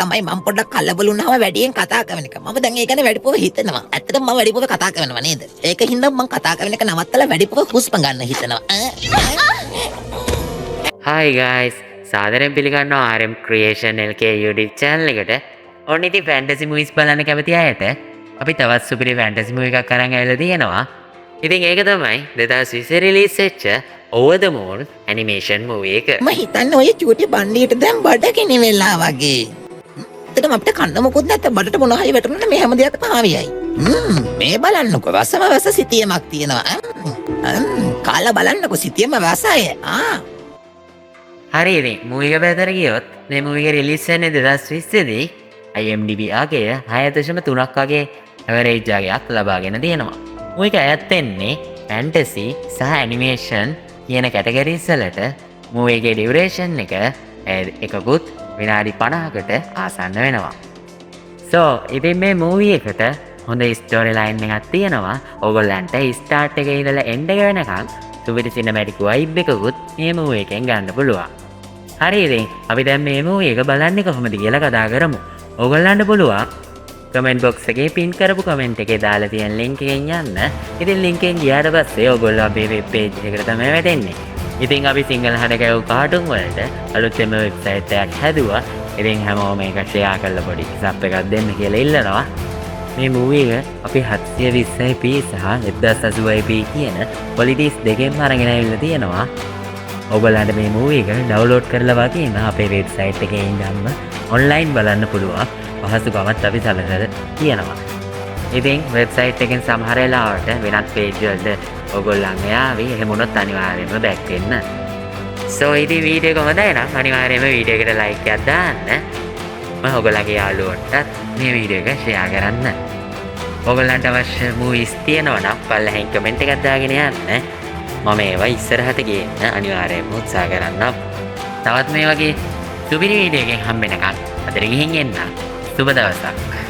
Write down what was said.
තමයි මම පොඩ්ඩක් කලබල වුණාම වැඩියෙන් කතා කරන එක. මම දැන් ඒ ගැන වැඩිපුර හිතනවා. ඇත්තටම මම වැඩිපුර කතා කරනවා නේද? ඒකින්ද මම කතා කරන එක නවත්තලා වැඩිපුර හුස්ම ගන්න හිතනවා. Hi guys, සාදරයෙන් පිළිගන්නවා RM Creation LK YouTube channel එකට. ඔන්න ඉතින් fantasy movies බලන්න කැමති අයට අපි තවත් සුපිරි fantasy movie එකක් අරන් ඇවිල්ලා තියෙනවා. ඉතින් ඒක තමයි 2020 release වෙච්ච Over the Moon animation movie එක. මම හිතන්නේ ඔය චූටි බණ්ඩියට දැන් බඩගිනි වෙලා වගේ. ඇත්තටම අපිට කන්න මොකුත් නැත්නම් බඩට මොනවා හරි වැටුණා මේ හැම දෙයක්ම ආවියයි. මේ බලන්නකෝ රසම රස සිතියමක් තියෙනවා. කාලා බලන්නකෝ සිතියම රසය. හරි ඉතින් movie එක පැත්තට ගියොත් මේ movie එක release වෙන්නේ 2020 දී IMDb අගය 6.3ක් වගේ average අගයක් ලබාගෙන තියෙනවා. movie එක ඇයත් වෙන්නේ fantasy සහ animation කියන categories වලට. movie එකේ duration එක එකකුත් විනාඩි 50කට ආසන්න වෙනවා. so ඉතින් මේ movie එකට හොඳ story line එකක් තියෙනවා. ඕගොල්ලන්ට start එකේ ඉඳලා end එක වෙනකන් සුපිරි cinematic vibe එකකුත් මේ movie එකෙන් ගන්න පුළුවන්. හරි ඉතින් අපි දැන් මේ movie එක බලන්නේ කොහොමද කියලා කතා කරමු. ඕගොල්ලන්ට පුළුවන් කමෙන්ට් බොක්ස් එකේ පින් කරපු කමෙන්ට් එකේ දාලා තියෙන link එකෙන් යන්න. ඉතින් link එකෙන් ගියාට පස්සේ ඕගොල්ලෝ අපේ web page එකට තමයි වැටෙන්නේ. ඉතින් අපි සිංහල හඬ කාටුන් වලට අලුතෙන්ම වෙබ්සයිට් එකක් හැදුවා. ඉතින් හැමෝම මේක ෂෙයා කරලා පොඩි සබ් එකක් දෙන්න කියලා ඉල්ලනවා. මේ මූවී එක අපි 720p සහ 1080p කියන qualities දෙකෙන්ම අරගෙන ආවිල්ලා තියෙනවා. ඔයගොල්ලන්ට මේ මූවී එක ඩවුන්ලෝඩ් කරලා වගේම අපේ වෙබ්සයිට් එකේ ඉඳන්ම ඔන්ලයින් බලන්න පුළුවන්. පහසුකමත් අපි සැලසලා තියෙනවා. ඉතින් වෙබ්සයිට් එකෙන් සමහර වෙලාවට වෙනත් page වලට ඔයගොල්ලන් යාවි. එහෙම වුණොත් අනිවාර්යයෙන්ම බෑක් වෙන්න. so ඉතින් වීඩියෝ එක හොඳයි නම් අනිවාර්යයෙන්ම වීඩියෝ එකට like එකක් දාන්න. මම ඔයගොල්ලන්ගේ යාළුවන්ටත් මේ වීඩියෝ එක ෂෙයා කරන්න. ඔයගොල්ලන්ට අවශ්‍ය movies තියෙනවා නම් පල්ලෙහින් කමෙන්ට් එකක් දාගෙන යන්න. මම ඒවා ඉස්සරහට ගේන්න අනිවාර්යයෙන්ම උත්සාහ කරන්නම්. තවත් මේ වගේ සුපිරි වීඩියෝ එකකින් හම්බෙනකන් අතට ගිහින් එන්න. සුබ දවසක්.